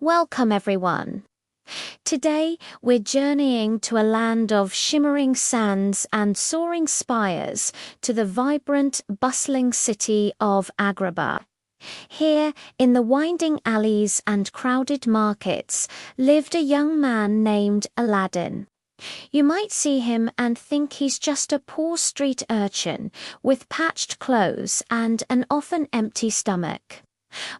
Welcome everyone. Today we're journeying to a land of shimmering sands and soaring spires to the vibrant, bustling city of Agrabah. Here, in the winding alleys and crowded markets, lived a young man named Aladdin. You might see him and think he's just a poor street urchin with patched clothes and an often empty stomach.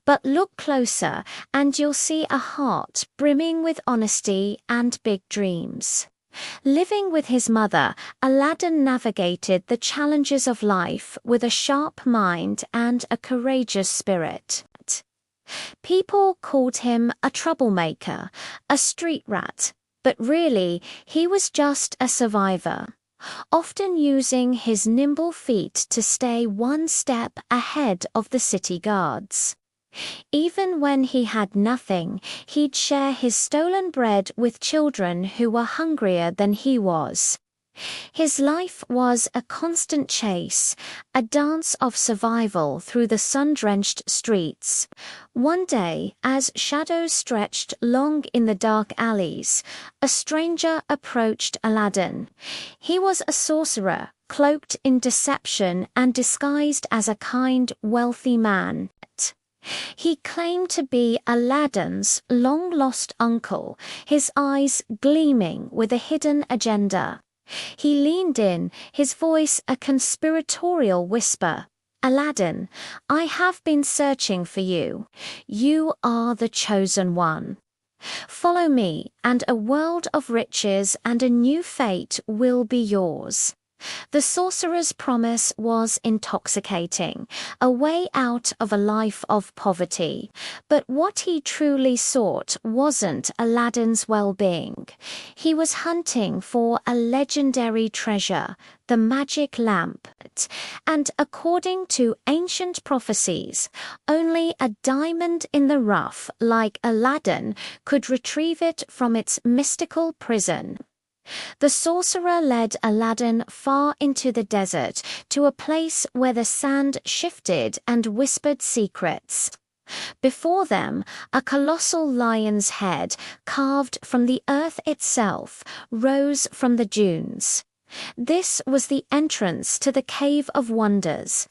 But look closer and you'll see a heart brimming with honesty and big dreams. Living with his mother, Aladdin navigated the challenges of life with a sharp mind and a courageous spirit. People called him a troublemaker, a street rat, but really he was just a survivor, often using his nimble feet to stay one step ahead of the city guards. Even when he had nothing, he'd share his stolen bread with children who were hungrier than he was. His life was a constant chase, a dance of survival through the sun-drenched streets. One day, as shadows stretched long in the dark alleys, a stranger approached Aladdin. He was a sorcerer, cloaked in deception and disguised as a kind, wealthy man. He claimed to be Aladdin's long-lost uncle, his eyes gleaming with a hidden agenda. He leaned in, his voice a conspiratorial whisper. "Aladdin, I have been searching for you. You are the chosen one. Follow me, and a world of riches and a new fate will be yours." The sorcerer's promise was intoxicating, a way out of a life of poverty. But what he truly sought wasn't Aladdin's well-being. He was hunting for a legendary treasure, the magic lamp. And according to ancient prophecies, only a diamond in the rough like Aladdin could retrieve it from its mystical prison. The sorcerer led Aladdin far into the desert, to a place where the sand shifted and whispered secrets. Before them, a colossal lion's head, carved from the earth itself, rose from the dunes. This was the entrance to the Cave of Wonders.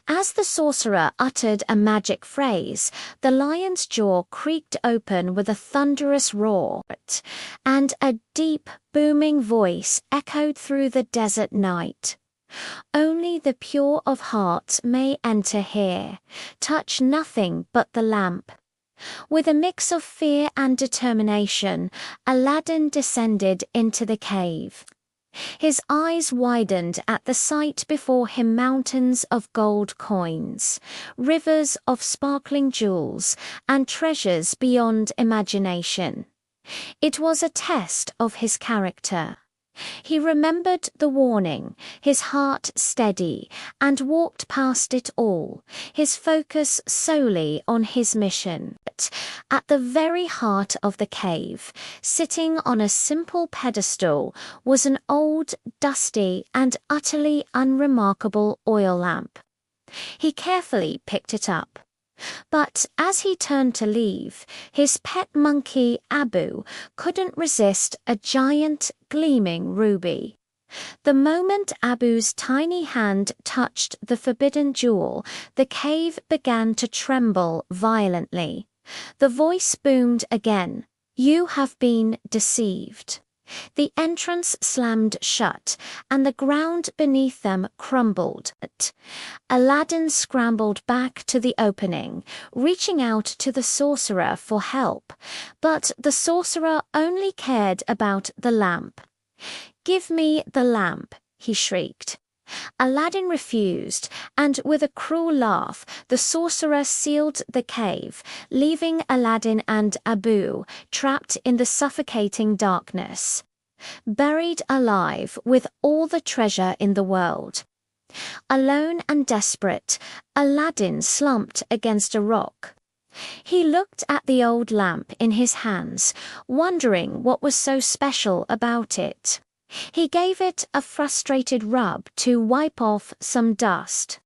As the sorcerer uttered a magic phrase, the lion's jaw creaked open with a thunderous roar, and a deep, booming voice echoed through the desert night. "Only the pure of heart may enter here. Touch nothing but the lamp." With a mix of fear and determination, Aladdin descended into the cave. His eyes widened at the sight before him, mountains of gold coins, rivers of sparkling jewels, and treasures beyond imagination. It was a test of his character. He remembered the warning, his heart steady, and walked past it all, his focus solely on his mission. At the very heart of the cave, sitting on a simple pedestal, was an old, dusty, and utterly unremarkable oil lamp. He carefully picked it up. But as he turned to leave, his pet monkey, Abu, couldn't resist a giant, gleaming ruby. The moment Abu's tiny hand touched the forbidden jewel, the cave began to tremble violently. The voice boomed again. "You have been deceived." The entrance slammed shut, and the ground beneath them crumbled. Aladdin scrambled back to the opening, reaching out to the sorcerer for help. But the sorcerer only cared about the lamp. "Give me the lamp," he shrieked. Aladdin refused, and with a cruel laugh, the sorcerer sealed the cave, leaving Aladdin and Abu trapped in the suffocating darkness, buried alive with all the treasure in the world. Alone and desperate, Aladdin slumped against a rock. He looked at the old lamp in his hands, wondering what was so special about it. He gave it a frustrated rub to wipe off some dust.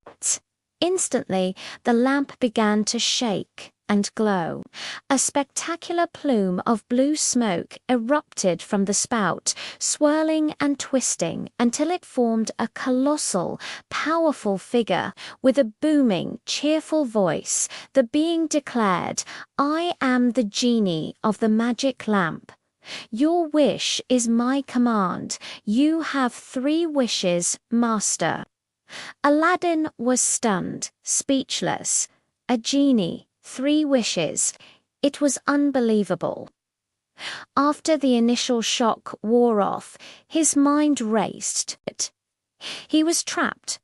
Instantly, the lamp began to shake, and glow. A spectacular plume of blue smoke erupted from the spout, swirling and twisting until it formed a colossal, powerful figure. With a booming, cheerful voice, the being declared, "I am the genie of the magic lamp. Your wish is my command. You have 3 wishes, master." Aladdin was stunned, speechless. A genie, 3 wishes. It was unbelievable. After the initial shock wore off, his mind raced. He was trapped.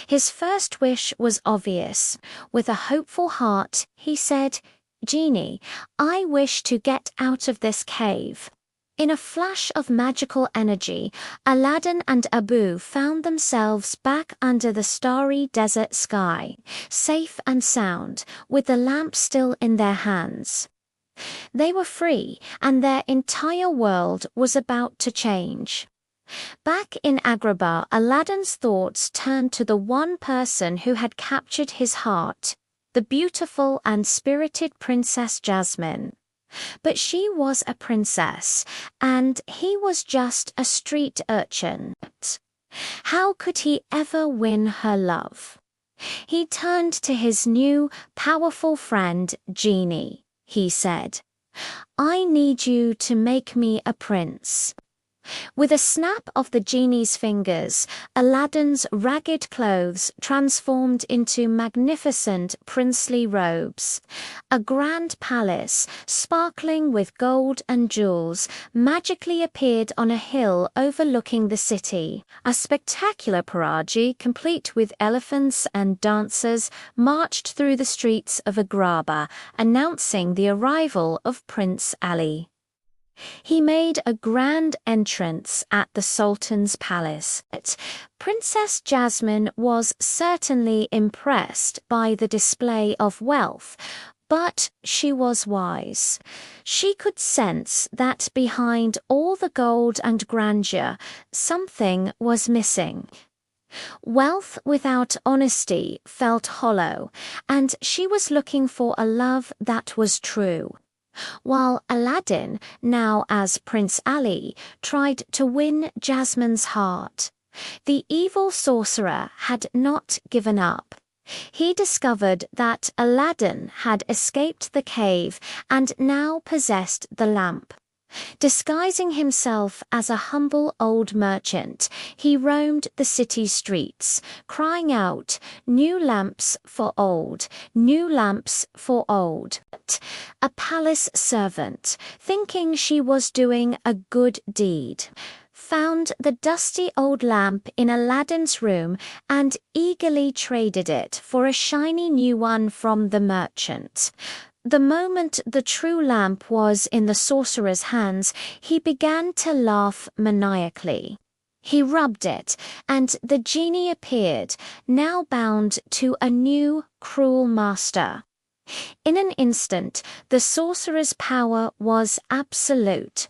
His first wish was obvious. With a hopeful heart, he said, "Genie, I wish to get out of this cave." In a flash of magical energy, Aladdin and Abu found themselves back under the starry desert sky, safe and sound, with the lamp still in their hands. They were free, and their entire world was about to change. Back in Agrabah, Aladdin's thoughts turned to the one person who had captured his heart, the beautiful and spirited Princess Jasmine. But she was a princess, and he was just a street urchin. How could he ever win her love? He turned to his new, powerful friend, Genie. He said, "I need you to make me a prince." With a snap of the genie's fingers, Aladdin's ragged clothes transformed into magnificent princely robes. A grand palace, sparkling with gold and jewels, magically appeared on a hill overlooking the city. A spectacular parade, complete with elephants and dancers, marched through the streets of Agrabah, announcing the arrival of Prince Ali. He made a grand entrance at the Sultan's palace. Princess Jasmine was certainly impressed by the display of wealth, but she was wise. She could sense that behind all the gold and grandeur, something was missing. Wealth without honesty felt hollow, and she was looking for a love that was true. While Aladdin, now as Prince Ali, tried to win Jasmine's heart, the evil sorcerer had not given up. He discovered that Aladdin had escaped the cave and now possessed the lamp. Disguising himself as a humble old merchant, he roamed the city streets, crying out, "New lamps for old, new lamps for old." A palace servant, thinking she was doing a good deed, found the dusty old lamp in Aladdin's room and eagerly traded it for a shiny new one from the merchant. The moment the true lamp was in the sorcerer's hands, he began to laugh maniacally. He rubbed it, and the genie appeared, now bound to a new, cruel master. In an instant, the sorcerer's power was absolute.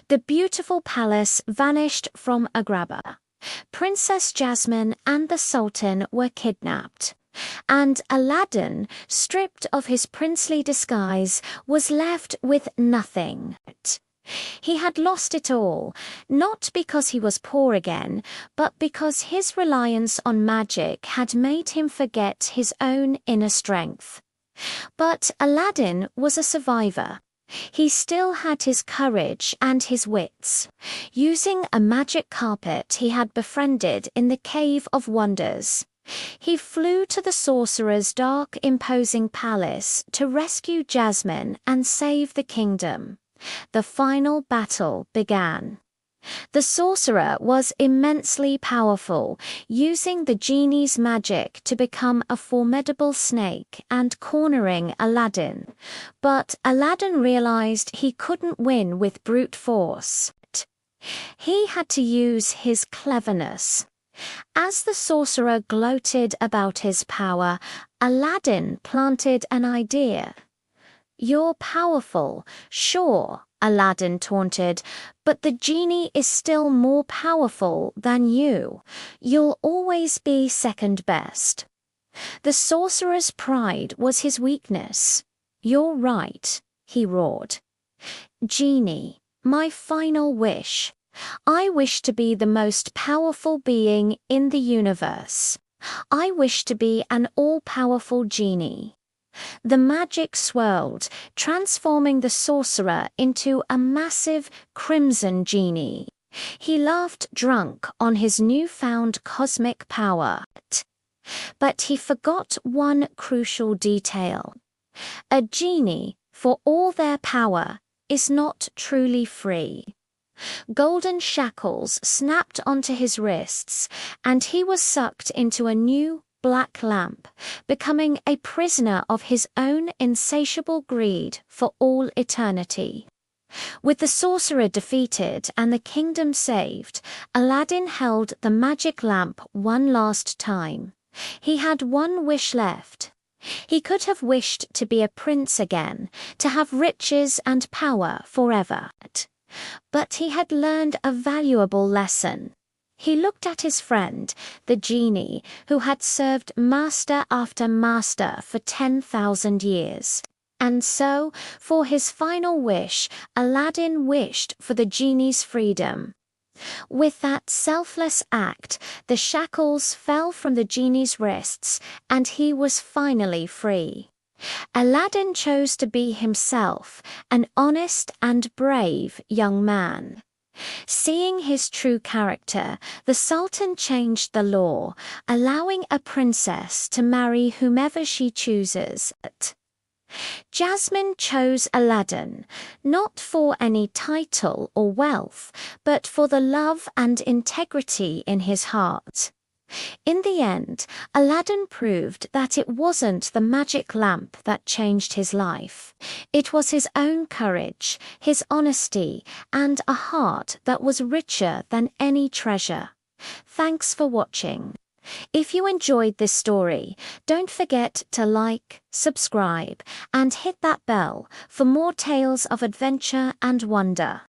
The beautiful palace vanished from Agrabah. Princess Jasmine and the Sultan were kidnapped. And Aladdin, stripped of his princely disguise, was left with nothing. He had lost it all, not because he was poor again, but because his reliance on magic had made him forget his own inner strength. But Aladdin was a survivor. He still had his courage and his wits. Using a magic carpet he had befriended in the Cave of Wonders, he flew to the sorcerer's dark, imposing palace to rescue Jasmine and save the kingdom. The final battle began. The sorcerer was immensely powerful, using the genie's magic to become a formidable snake and cornering Aladdin. But Aladdin realized he couldn't win with brute force. He had to use his cleverness. As the sorcerer gloated about his power, Aladdin planted an idea. "You're powerful, sure," Aladdin taunted, "but the genie is still more powerful than you. You'll always be second best." The sorcerer's pride was his weakness. "You're right," he roared. "Genie, my final wish. I wish to be the most powerful being in the universe. I wish to be an all-powerful genie." The magic swirled, transforming the sorcerer into a massive crimson genie. He laughed drunk on his newfound cosmic power. But he forgot one crucial detail. A genie, for all their power, is not truly free. Golden shackles snapped onto his wrists, and he was sucked into a new black lamp, becoming a prisoner of his own insatiable greed for all eternity. With the sorcerer defeated and the kingdom saved, Aladdin held the magic lamp one last time. He had one wish left. He could have wished to be a prince again, to have riches and power forever. But he had learned a valuable lesson. He looked at his friend, the genie, who had served master after master for 10,000 years. And so, for his final wish, Aladdin wished for the genie's freedom. With that selfless act, the shackles fell from the genie's wrists, and he was finally free. Aladdin chose to be himself, an honest and brave young man. Seeing his true character, the Sultan changed the law, allowing a princess to marry whomever she chooses. Jasmine chose Aladdin, not for any title or wealth, but for the love and integrity in his heart. In the end, Aladdin proved that it wasn't the magic lamp that changed his life. It was his own courage, his honesty, and a heart that was richer than any treasure. Thanks for watching. If you enjoyed this story, don't forget to like, subscribe, and hit that bell for more tales of adventure and wonder.